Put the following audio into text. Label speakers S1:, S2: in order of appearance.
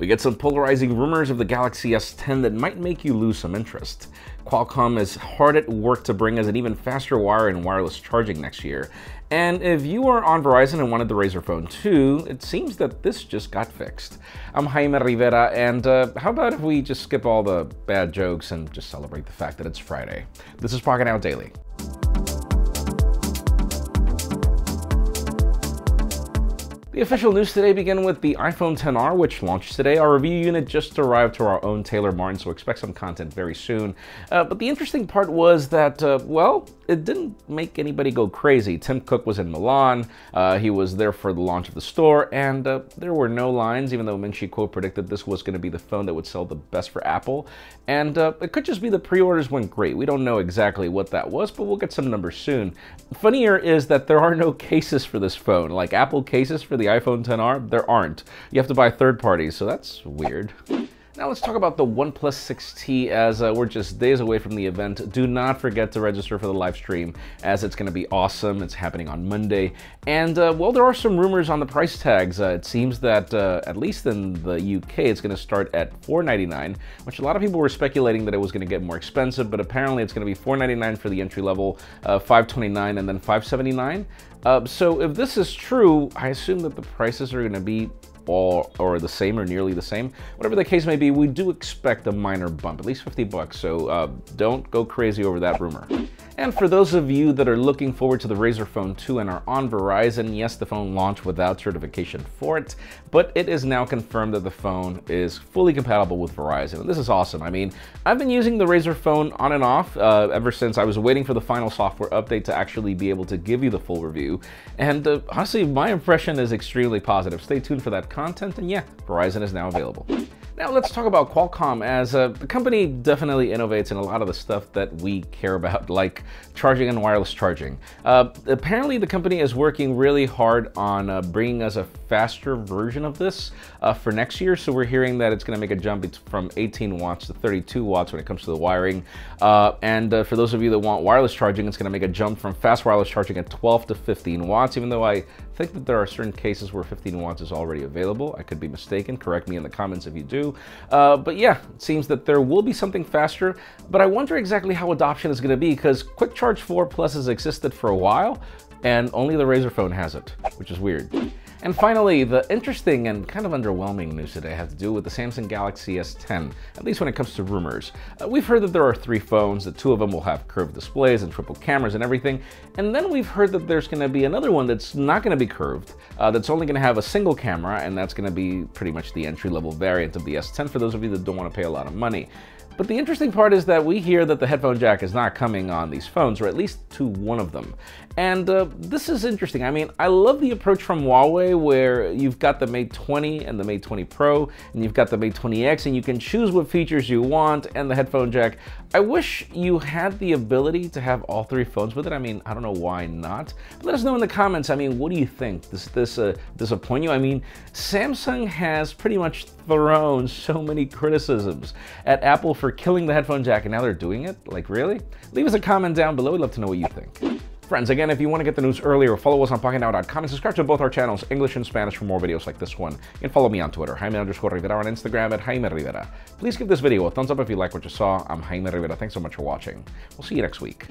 S1: We get some polarizing rumors of the Galaxy S10 that might make you lose some interest. Qualcomm is hard at work to bring us an even faster wire and wireless charging next year. And if you are on Verizon and wanted the Razer Phone 2, it seems that this just got fixed. I'm Jaime Rivera, and how about if we just skip all the bad jokes and just celebrate the fact that it's Friday? This is Pocketnow Daily. The official news today begin with the iPhone XR, which launched today. Our review unit just arrived to our own Taylor Martin, so expect some content very soon. But the interesting part was that, well, it didn't make anybody go crazy. Tim Cook was in Milan, he was there for the launch of the store, and there were no lines, even though Ming-Chi Kuo predicted this was going to be the phone that would sell the best for Apple. And it could just be the pre-orders went great. We don't know exactly what that was, but we'll get some numbers soon. Funnier is that there are no cases for this phone, like Apple cases for the iPhone XR, there aren't. You have to buy third parties, so that's weird. Now let's talk about the OnePlus 6T as we're just days away from the event. Do not forget to register for the live stream as it's going to be awesome. It's happening on Monday. And well, there are some rumors on the price tags. It seems that at least in the UK, it's going to start at $499, which a lot of people were speculating that it was going to get more expensive, but apparently it's going to be $499 for the entry level, $529 and then $579. So if this is true, I assume that the prices are going to be or the same or nearly the same. Whatever the case may be, we do expect a minor bump, at least 50 bucks, so don't go crazy over that rumor. And for those of you that are looking forward to the Razer Phone 2 and are on Verizon, yes, the phone launched without certification for it, but it is now confirmed that the phone is fully compatible with Verizon, and this is awesome. I mean, I've been using the Razer Phone on and off ever since I was waiting for the final software update to actually be able to give you the full review, and honestly, my impression is extremely positive. Stay tuned for that content, and yeah, Verizon is now available. Now let's talk about Qualcomm, as the company definitely innovates in a lot of the stuff that we care about, like charging and wireless charging. Apparently the company is working really hard on bringing us a faster version of this for next year, so we're hearing that it's going to make a jump from 18 watts to 32 watts when it comes to the wiring. And for those of you that want wireless charging, it's going to make a jump from fast wireless charging at 12 to 15 watts, even though I think that there are certain cases where 15 watts is already available. I could be mistaken. Correct me in the comments if you do. But yeah, it seems that there will be something faster, but I wonder exactly how adoption is going to be, because Quick Charge 4 Plus has existed for a while, and only the Razer Phone has it, which is weird. And finally, the interesting and kind of underwhelming news today has to do with the Samsung Galaxy S10, at least when it comes to rumors. We've heard that there are 3 phones, that 2 of them will have curved displays and triple cameras and everything, and then we've heard that there's going to be another one that's not going to be curved, that's only going to have a single camera, and that's going to be pretty much the entry-level variant of the S10 for those of you that don't want to pay a lot of money. But the interesting part is that we hear that the headphone jack is not coming on these phones, or at least to one of them. And this is interesting. I mean, I love the approach from Huawei where you've got the Mate 20 and the Mate 20 Pro, and you've got the Mate 20X, and you can choose what features you want and the headphone jack. I wish you had the ability to have all 3 phones with it. I mean, I don't know why not. But let us know in the comments. I mean, what do you think? Does this disappoint you? I mean, Samsung has pretty much thrown so many criticisms at Apple for killing the headphone jack, and now they're doing it? Like, really? Leave us a comment down below. We'd love to know what you think. Friends, again, if you want to get the news earlier, follow us on Pocketnow.com and subscribe to both our channels, English and Spanish, for more videos like this one. You can follow me on Twitter, Jaime_Rivera, on Instagram at Jaime Rivera. Please give this video a thumbs up if you like what you saw. I'm Jaime Rivera. Thanks so much for watching. We'll see you next week.